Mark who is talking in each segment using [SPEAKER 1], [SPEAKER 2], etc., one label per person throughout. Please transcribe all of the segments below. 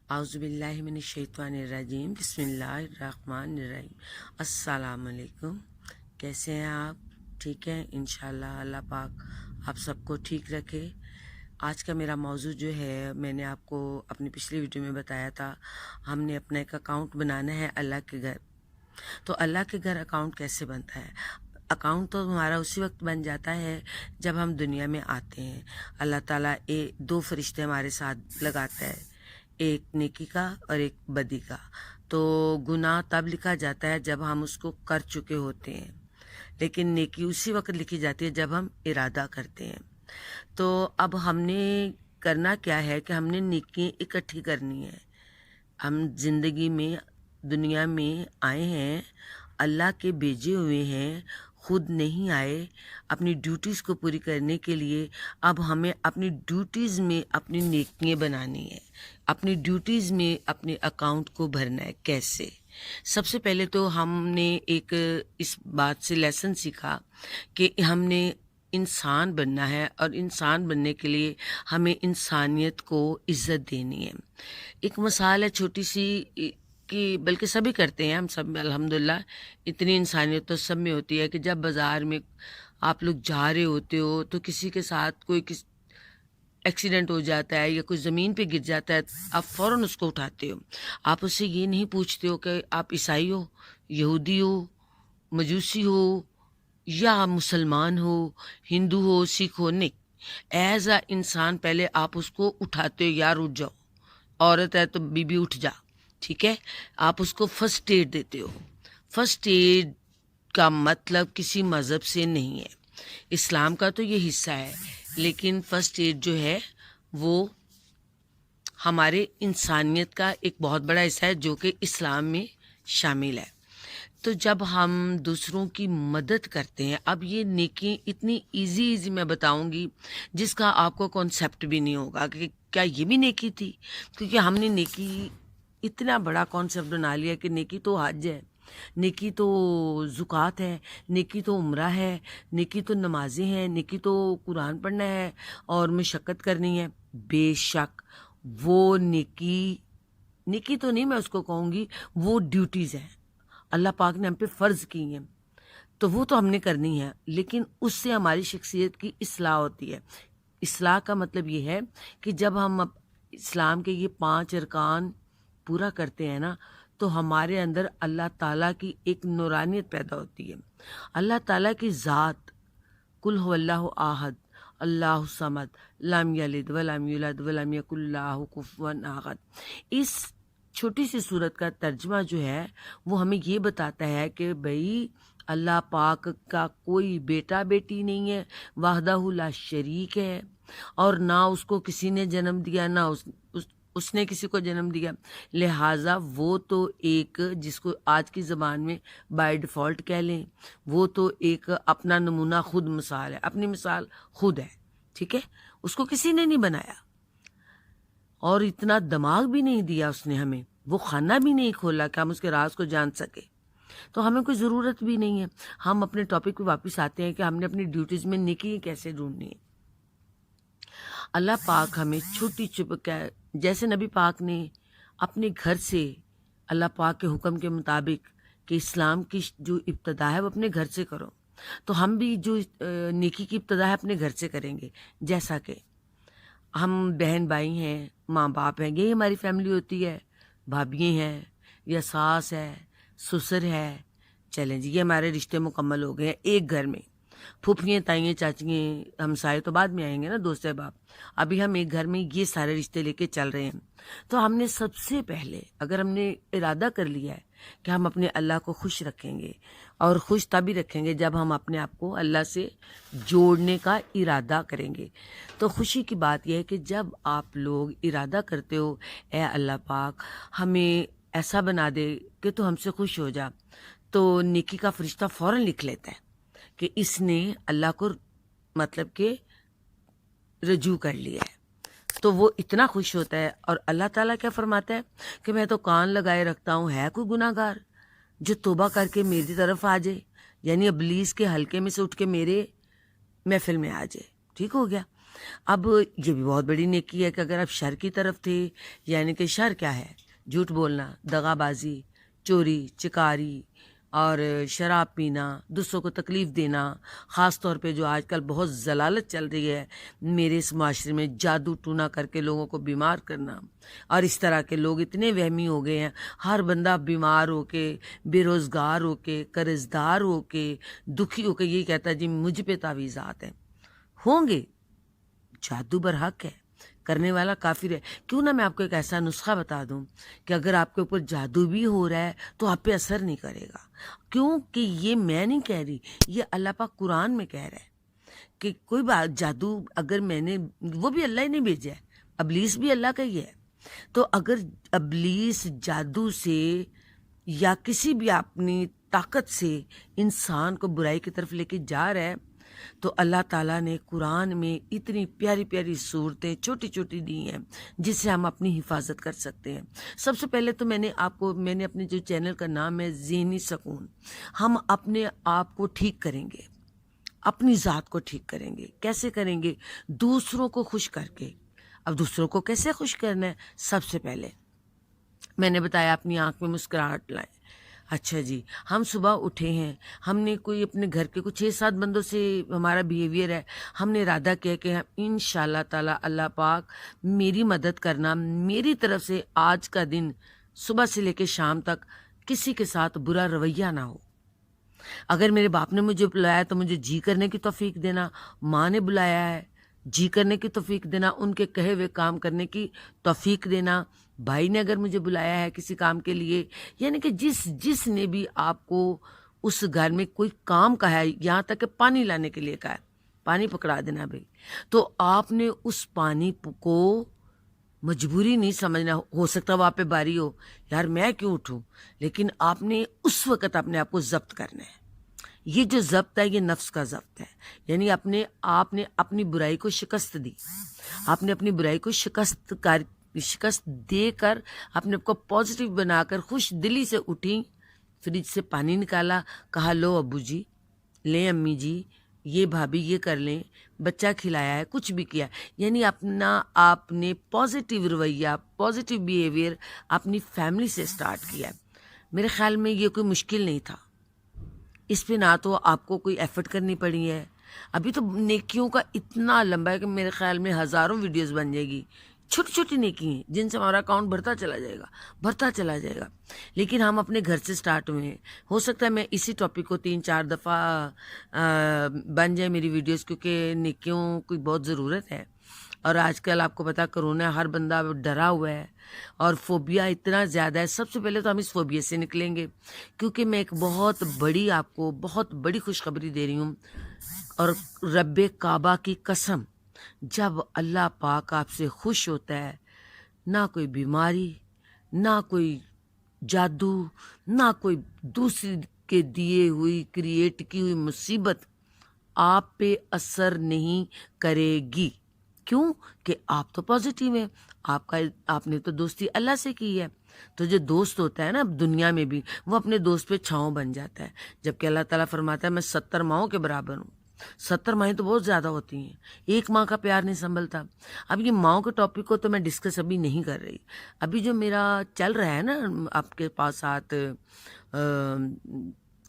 [SPEAKER 1] اعوذ باللہ من الشیطان الرجیم، بسم اللہ الرحمن الرحیم۔ السلام علیکم، کیسے ہیں آپ؟ ٹھیک ہیں انشاءاللہ، اللہ پاک آپ سب کو ٹھیک رکھے۔ آج کا میرا موضوع جو ہے، میں نے آپ کو اپنی پچھلی ویڈیو میں بتایا تھا، ہم نے اپنا ایک اکاؤنٹ بنانا ہے اللہ کے گھر۔ تو اللہ کے گھر اکاؤنٹ کیسے بنتا ہے؟ اکاؤنٹ تو ہمارا اسی وقت بن جاتا ہے جب ہم دنیا میں آتے ہیں۔ اللہ تعالیٰ دو فرشتے ہمارے ساتھ لگاتا ہے، ایک نیکی کا اور ایک بدی کا۔ تو گناہ تب لکھا جاتا ہے جب ہم اس کو کر چکے ہوتے ہیں، لیکن نیکی اسی وقت لکھی جاتی ہے جب ہم ارادہ کرتے ہیں۔ تو اب ہم نے کرنا کیا ہے کہ ہم نے نیکی اکٹھی کرنی ہے۔ ہم زندگی میں دنیا میں آئے ہیں، اللہ کے بھیجے ہوئے ہیں، خود نہیں آئے اپنی ڈیوٹیز کو پوری کرنے کے لیے۔ اب ہمیں اپنی ڈیوٹیز میں اپنی نیکیاں بنانی ہے، اپنی ڈیوٹیز میں اپنے اکاؤنٹ کو بھرنا ہے۔ کیسے؟ سب سے پہلے تو ہم نے ایک اس بات سے لیسن سیکھا کہ ہم نے انسان بننا ہے، اور انسان بننے کے لیے ہمیں انسانیت کو عزت دینی ہے۔ ایک مثال ہے چھوٹی سی، کہ بلکہ سبھی کرتے ہیں، ہم سب الحمدللہ اتنی انسانیت تو سب میں ہوتی ہے کہ جب بازار میں آپ لوگ جا رہے ہوتے ہو تو کسی کے ساتھ کوئی ایکسیڈنٹ ہو جاتا ہے یا کوئی زمین پہ گر جاتا ہے، آپ فوراً اس کو اٹھاتے ہو۔ آپ اس سے یہ نہیں پوچھتے ہو کہ آپ عیسائی ہو، یہودی ہو، مجوسی ہو یا مسلمان ہو، ہندو ہو، سکھ ہو، نہیں۔ ایز اے انسان پہلے آپ اس کو اٹھاتے ہو، یار اٹھ جاؤ، عورت ہے تو بی بی اٹھ جا، ٹھیک ہے؟ آپ اس کو فرسٹ ایڈ دیتے ہو۔ فرسٹ ایڈ کا مطلب کسی مذہب سے نہیں ہے، اسلام کا تو یہ حصہ ہے، لیکن فرسٹ ایڈ جو ہے وہ ہمارے انسانیت کا ایک بہت بڑا حصہ ہے جو کہ اسلام میں شامل ہے۔ تو جب ہم دوسروں کی مدد کرتے ہیں، اب یہ نیکی اتنی ایزی میں بتاؤں گی جس کا آپ کو کانسیپٹ بھی نہیں ہوگا کہ کیا یہ بھی نیکی تھی، کیونکہ ہم نے نیکی اتنا بڑا کانسیپٹ بنا لیا کہ نیکی تو حج ہے، نیکی تو زکوٰۃ ہے، نیکی تو عمرہ ہے، نیکی تو نمازیں ہیں، نیکی تو قرآن پڑھنا ہے اور مشقت کرنی ہے۔ بے شک وہ نیکی تو نہیں، میں اس کو کہوں گی وہ ڈیوٹیز ہیں، اللہ پاک نے ہم پہ فرض کی ہیں، تو وہ تو ہم نے کرنی ہے، لیکن اس سے ہماری شخصیت کی اصلاح ہوتی ہے۔ اصلاح کا مطلب یہ ہے کہ جب ہم اسلام کے یہ 5 ارکان پورا کرتے ہیں نا، تو ہمارے اندر اللہ تعالیٰ کی ایک نورانیت پیدا ہوتی ہے۔ اللہ تعالیٰ کی ذات، قل هو اللہ احد اللہ الصمد لم یلد ولم یولد ولم یکن لہ کفوا احد، اس چھوٹی سی صورت کا ترجمہ جو ہے وہ ہمیں یہ بتاتا ہے کہ بھئی اللہ پاک کا کوئی بیٹا بیٹی نہیں ہے، وحدہ لا شریک ہے، اور نہ اس کو کسی نے جنم دیا، نہ اس نے کسی کو جنم دیا، لہٰذا وہ تو ایک، جس کو آج کی زبان میں بائی ڈیفالٹ کہہ لیں، وہ تو ایک اپنا نمونہ خود مثال ہے، اپنی مثال خود ہے، ٹھیک ہے؟ اس کو کسی نے نہیں بنایا، اور اتنا دماغ بھی نہیں دیا اس نے ہمیں، وہ خانہ بھی نہیں کھولا کہ ہم اس کے راز کو جان سکے، تو ہمیں کوئی ضرورت بھی نہیں ہے۔ ہم اپنے ٹاپک پہ واپس آتے ہیں کہ ہم نے اپنی ڈیوٹیز میں نیکی کیسے ڈھونڈنی ہے۔ اللہ پاک ہمیں چھوٹی جیسے نبی پاک نے اپنے گھر سے اللہ پاک کے حکم کے مطابق کہ اسلام کی جو ابتدا ہے وہ اپنے گھر سے کرو، تو ہم بھی جو نیکی کی ابتدا ہے اپنے گھر سے کریں گے۔ جیسا کہ ہم بہن بھائی ہیں، ماں باپ ہیں، یہی ہماری فیملی ہوتی ہے، بھابیاں ہیں یا ساس ہے، سسر ہے، چلیں جی یہ ہمارے رشتے مکمل ہو گئے ہیں ایک گھر میں۔ پھوپھیاں، تائیاں، چاچیاں، ہمسائے تو بعد میں آئیں گے نا، دوست احباب، ابھی ہم ایک گھر میں یہ سارے رشتے لے کے چل رہے ہیں۔ تو ہم نے سب سے پہلے، اگر ہم نے ارادہ کر لیا ہے کہ ہم اپنے اللہ کو خوش رکھیں گے، اور خوش تبھی رکھیں گے جب ہم اپنے آپ کو اللہ سے جوڑنے کا ارادہ کریں گے۔ تو خوشی کی بات یہ ہے کہ جب آپ لوگ ارادہ کرتے ہو، اے اللہ پاک ہمیں ایسا بنا دے کہ تو ہم سے خوش ہو جا، تو نیکی کا فرشتہ فوراً لکھ لیتا ہے کہ اس نے اللہ کو مطلب کہ رجوع کر لیا ہے، تو وہ اتنا خوش ہوتا ہے۔ اور اللہ تعالیٰ کیا فرماتا ہے کہ میں تو کان لگائے رکھتا ہوں، ہے کوئی گناہ گار جو توبہ کر کے میری طرف آ جائے، یعنی ابلیس کے حلقے میں سے اٹھ کے میرے محفل میں آ جائے، ٹھیک ہو گیا۔ اب یہ بھی بہت بڑی نیکی ہے کہ اگر آپ شر کی طرف تھے، یعنی کہ شر کیا ہے؟ جھوٹ بولنا، دغا بازی، چوری چکاری اور شراب پینا، دوسروں کو تکلیف دینا، خاص طور پہ جو آج کل بہت ضلالت چل رہی ہے میرے اس معاشرے میں، جادو ٹونا کر کے لوگوں کو بیمار کرنا، اور اس طرح کے لوگ اتنے وہمی ہو گئے ہیں، ہر بندہ بیمار ہو کے، بے روزگار ہو کے، قرض دار ہو کے، دکھی ہو کے یہ کہتا ہے جی مجھ پہ تعویذات ہیں۔ ہوں گے، جادو برحق ہے، کرنے والا کافر ہے۔ کیوں نہ میں آپ کو ایک ایسا نسخہ بتا دوں کہ اگر آپ کے اوپر جادو بھی ہو رہا ہے تو آپ پہ اثر نہیں کرے گا، کیونکہ یہ میں نہیں کہہ رہی، یہ اللہ پاک قرآن میں کہہ رہا ہے کہ کوئی بات جادو اگر میں نے، وہ بھی اللہ ہی نے بھیجا ہے، ابلیس بھی اللہ کا ہی ہے، تو اگر ابلیس جادو سے یا کسی بھی اپنی طاقت سے انسان کو برائی کی طرف لے کے جا رہا ہے تو اللہ تعالیٰ نے قرآن میں اتنی پیاری پیاری صورتیں چھوٹی چھوٹی دی ہیں جس سے ہم اپنی حفاظت کر سکتے ہیں۔ سب سے پہلے تو میں نے اپنے جو چینل کا نام ہے ذہنی سکون، ہم اپنے آپ کو ٹھیک کریں گے، اپنی ذات کو ٹھیک کریں گے۔ کیسے کریں گے؟ دوسروں کو خوش کر کے۔ اب دوسروں کو کیسے خوش کرنا ہے؟ سب سے پہلے میں نے بتایا اپنی آنکھ میں مسکراہٹ لائیں۔ اچھا جی، ہم صبح اٹھے ہیں، ہم نے کوئی اپنے گھر کے کچھ 6-7 بندوں سے ہمارا بیہیویئر ہے، ہم نے ارادہ کیا کہ ہم انشاءاللہ تعالی اللہ پاک میری مدد کرنا، میری طرف سے آج کا دن صبح سے لے کے شام تک کسی کے ساتھ برا رویہ نہ ہو۔ اگر میرے باپ نے مجھے بلایا تو مجھے جی کرنے کی توفیق دینا، ماں نے بلایا ہے جی کرنے کی توفیق دینا، ان کے کہے ہوئے کام کرنے کی توفیق دینا، بھائی نے اگر مجھے بلایا ہے کسی کام کے لیے، یعنی کہ جس نے بھی آپ کو اس گھر میں کوئی کام کہا ہے، یہاں تک کہ پانی لانے کے لیے کہا ہے، پانی پکڑا دینا بھائی، تو آپ نے اس پانی کو مجبوری نہیں سمجھنا، ہو سکتا وہ آپ پہ باری ہو، یار میں کیوں اٹھوں، لیکن آپ نے اس وقت اپنے آپ کو ضبط کرنا ہے۔ یہ جو ضبط ہے یہ نفس کا ضبط ہے، یعنی آپ نے اپنی برائی کو شکست دی، آپ نے اپنی برائی کو شکست دے کر اپنے آپ کو پازیٹیو بنا کر خوش دلی سے اٹھی، فریج سے پانی نکالا، کہا لو ابو جی، لیں امی جی، یہ بھابھی یہ کر لیں، بچہ کھلایا ہے، کچھ بھی کیا، یعنی آپ نے پازیٹیو رویہ، پازیٹیو بیہیویئر اپنی فیملی سے سٹارٹ کیا ہے۔ میرے خیال میں یہ کوئی مشکل نہیں تھا، اس پہ نہ تو آپ کو کوئی ایفرٹ کرنی پڑی ہے۔ ابھی تو نیکیوں کا اتنا لمبا ہے کہ میرے خیال میں ہزاروں ویڈیوز بن جائے گی، چھوٹی چھوٹی نیکی ہیں جن سے ہمارا اکاؤنٹ بڑھتا چلا جائے گا، لیکن ہم اپنے گھر سے سٹارٹ ہوئے ہیں۔ ہو سکتا ہے میں اسی ٹاپک کو 3-4 دفعہ بن جائے میری ویڈیوز، کیونکہ نیکیوں کی بہت ضرورت ہے، اور آج کل آپ کو پتا کرونا، ہر بندہ ڈرا ہوا ہے اور فوبیا اتنا زیادہ ہے۔ سب سے پہلے تو ہم اس فوبیا سے نکلیں گے، کیونکہ میں ایک آپ کو بہت بڑی خوشخبری دے رہی ہوں، اور رب کعبہ کی قسم، جب اللہ پاک آپ سے خوش ہوتا ہے، نہ کوئی بیماری، نہ کوئی جادو، نہ کوئی دوسری کے دیے ہوئی کریٹ کی ہوئی مصیبت آپ پہ اثر نہیں کرے گی۔ کیوں؟ کہ آپ تو پازیٹیو ہیں، آپ نے تو دوستی اللہ سے کی ہے۔ تو جو دوست ہوتا ہے نا دنیا میں بھی، وہ اپنے دوست پہ چھاؤں بن جاتا ہے، جبکہ اللہ تعالیٰ فرماتا ہے میں 70 ماؤں کے برابر ہوں۔ 70 مائیں تو بہت زیادہ ہوتی ہیں، ایک ماں کا پیار نہیں سنبھلتا۔ اب یہ ماؤں کے ٹاپک کو تو میں ڈسکس ابھی نہیں کر رہی، ابھی جو میرا چل رہا ہے نا آپ کے پاس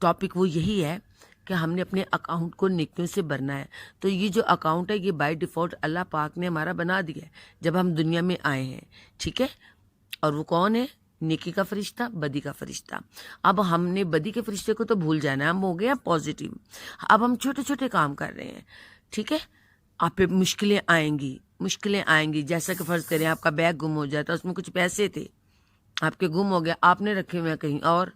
[SPEAKER 1] ٹاپک، وہ یہی ہے کہ ہم نے اپنے اکاؤنٹ کو نیکیوں سے بھرنا ہے۔ تو یہ جو اکاؤنٹ ہے یہ بائی ڈیفالٹ اللہ پاک نے ہمارا بنا دیا ہے جب ہم دنیا میں آئے ہیں، ٹھیک ہے؟ اور وہ کون ہے؟ نیکی کا فرشتہ، بدی کا فرشتہ۔ اب ہم نے بدی کے فرشتے کو تو بھول جانا ہے، ہم ہو گئے ہیں پازیٹیو، اب ہم چھوٹے چھوٹے کام کر رہے ہیں، ٹھیک ہے؟ آپ پہ مشکلیں آئیں گی، جیسا کہ فرض کریں آپ کا بیگ گم ہو جاتا ہے، اس میں کچھ پیسے تھے، آپ کے گم ہو گیا، آپ نے رکھے ہوئے کہیں اور،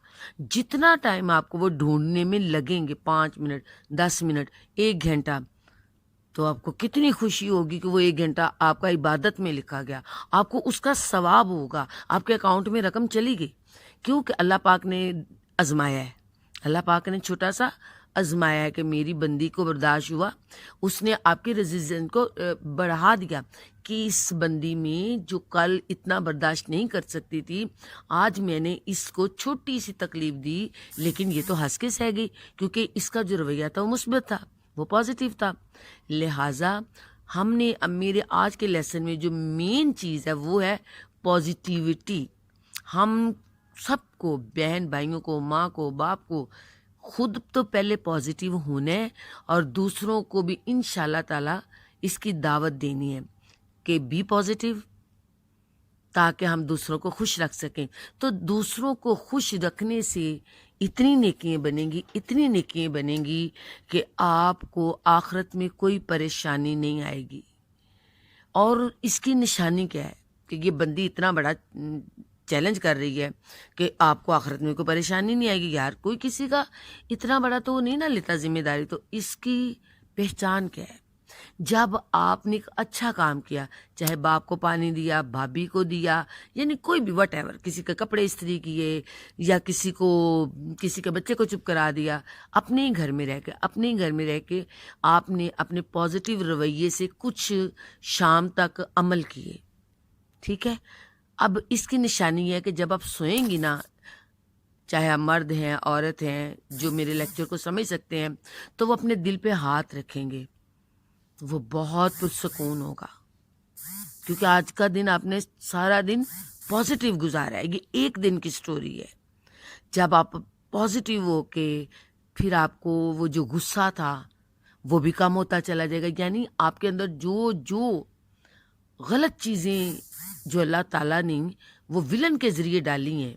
[SPEAKER 1] جتنا ٹائم آپ کو وہ ڈھونڈنے میں لگیں گے، 5 منٹ، 10 منٹ، 1 گھنٹہ، تو آپ کو کتنی خوشی ہوگی کہ وہ 1 گھنٹہ آپ کا عبادت میں لکھا گیا، آپ کو اس کا ثواب ہوگا، آپ کے اکاؤنٹ میں رقم چلی گئی، کیونکہ اللہ پاک نے آزمایا ہے، اللہ پاک نے چھوٹا سا آزمایا ہے کہ میری بندی کو برداشت ہوا، اس نے آپ کے ریزیسٹنس کو بڑھا دیا کہ اس بندی میں جو کل اتنا برداشت نہیں کر سکتی تھی، آج میں نے اس کو چھوٹی سی تکلیف دی، لیکن یہ تو ہنس کے سہ گئی، کیونکہ اس کا جو رویہ تھا وہ مثبت تھا، وہ پازیٹیو تھا۔ لہٰذا ہم نے اب میرے آج کے لیسن میں جو مین چیز ہے وہ ہے پازیٹیوٹی. ہم سب کو، بہن بھائیوں کو، ماں کو، باپ کو، خود تو پہلے پازیٹیو ہونا ہے اور دوسروں کو بھی انشاءاللہ تعالی اس کی دعوت دینی ہے کہ بی پازیٹیو، تاکہ ہم دوسروں کو خوش رکھ سکیں. تو دوسروں کو خوش رکھنے سے اتنی نیکیاں بنیں گی، اتنی نیکیاں بنیں گی کہ آپ کو آخرت میں کوئی پریشانی نہیں آئے گی. اور اس کی نشانی کیا ہے کہ یہ بندی اتنا بڑا چیلنج کر رہی ہے کہ آپ کو آخرت میں کوئی پریشانی نہیں آئے گی. یار کوئی کسی کا اتنا بڑا تو نہیں نہ لیتا ذمہ داری. تو اس کی پہچان کیا ہے؟ جب آپ نے ایک اچھا کام کیا، چاہے باپ کو پانی دیا، بھابھی کو دیا، یعنی کوئی بھی وٹ ایور، کسی کے کپڑے استری کیے یا کسی کے بچے کو چپ کرا دیا، اپنے ہی گھر میں رہ کے آپ نے اپنے پازیٹیو رویے سے کچھ شام تک عمل کیے. ٹھیک ہے، اب اس کی نشانی ہے کہ جب آپ سوئیں گی نا، چاہے آپ مرد ہیں عورت ہیں جو میرے لیکچر کو سمجھ سکتے ہیں، تو وہ اپنے دل پہ ہاتھ رکھیں گے، وہ بہت پرسکون ہوگا. کیونکہ آج کا دن آپ نے سارا دن پازیٹیو گزارا ہے. یہ ایک دن کی سٹوری ہے. جب آپ پازیٹیو ہو کے پھر آپ کو وہ جو غصہ تھا وہ بھی کم ہوتا چلا جائے گا. یعنی آپ کے اندر جو غلط چیزیں جو اللہ تعالیٰ نے وہ ولن کے ذریعے ڈالی ہیں،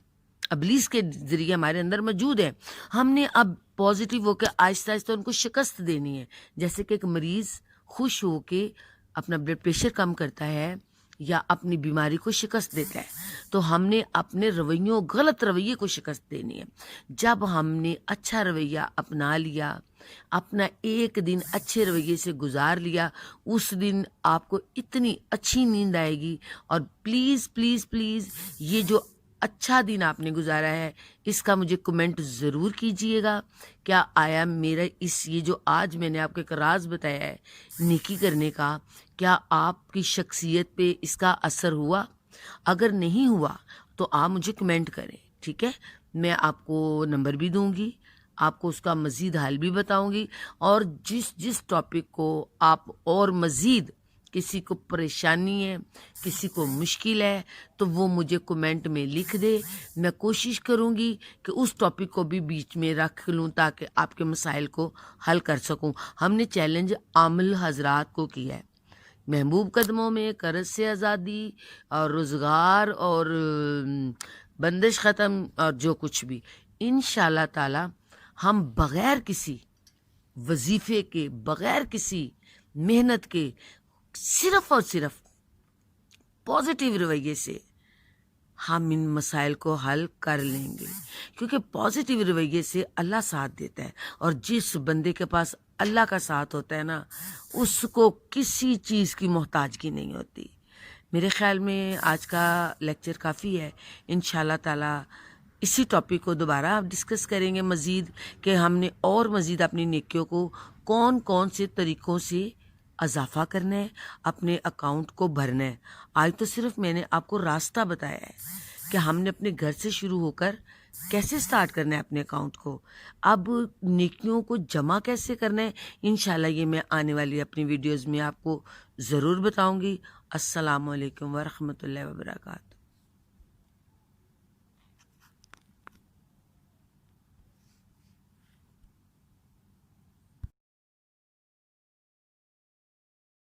[SPEAKER 1] ابلیس کے ذریعے ہمارے اندر موجود ہے، ہم نے اب پازیٹیو ہو کے آہستہ آہستہ ان کو شکست دینی ہے. جیسے کہ ایک مریض خوش ہو کے اپنا بلڈ پریشر کم کرتا ہے یا اپنی بیماری کو شکست دیتا ہے، تو ہم نے اپنے غلط رویے کو شکست دینی ہے. جب ہم نے اچھا رویہ اپنا لیا، اپنا ایک دن اچھے رویے سے گزار لیا، اس دن آپ کو اتنی اچھی نیند آئے گی. اور پلیز پلیز پلیز یہ جو اچھا دن آپ نے گزارا ہے اس کا مجھے کمنٹ ضرور کیجئے گا. کیا آیا میرا یہ جو آج میں نے آپ کو ایک راز بتایا ہے نیکی کرنے کا، کیا آپ کی شخصیت پہ اس کا اثر ہوا؟ اگر نہیں ہوا تو آپ مجھے کمنٹ کریں. ٹھیک ہے، میں آپ کو نمبر بھی دوں گی، آپ کو اس کا مزید حل بھی بتاؤں گی. اور جس ٹاپک کو آپ اور مزید کسی کو پریشانی ہے، کسی کو مشکل ہے، تو وہ مجھے کمنٹ میں لکھ دے. میں کوشش کروں گی کہ اس ٹاپک کو بھی بیچ میں رکھ لوں تاکہ آپ کے مسائل کو حل کر سکوں. ہم نے چیلنج عامل حضرات کو کیا ہے، محبوب قدموں میں قرض سے آزادی اور روزگار اور بندش ختم اور جو کچھ بھی، انشاءاللہ تعالی ہم بغیر کسی وظیفے کے، بغیر کسی محنت کے، صرف اور صرف پازیٹیو رویے سے ہم ان مسائل کو حل کر لیں گے. کیونکہ پازیٹیو رویے سے اللہ ساتھ دیتا ہے، اور جس بندے کے پاس اللہ کا ساتھ ہوتا ہے نا، اس کو کسی چیز کی محتاجگی نہیں ہوتی. میرے خیال میں آج کا لیکچر کافی ہے. انشاءاللہ تعالی اسی ٹاپک کو دوبارہ ڈسکس کریں گے مزید، کہ ہم نے اور مزید اپنی نیکیوں کو کون سے طریقوں سے اضافہ کرنا ہے، اپنے اکاؤنٹ کو بھرنا ہے. آج تو صرف میں نے آپ کو راستہ بتایا ہے کہ ہم نے اپنے گھر سے شروع ہو کر کیسے سٹارٹ کرنا ہے اپنے اکاؤنٹ کو. اب نیکیوں کو جمع کیسے کرنا ہے، انشاءاللہ یہ میں آنے والی اپنی ویڈیوز میں آپ کو ضرور بتاؤں گی. السلام علیکم ورحمۃ اللہ وبرکاتہ.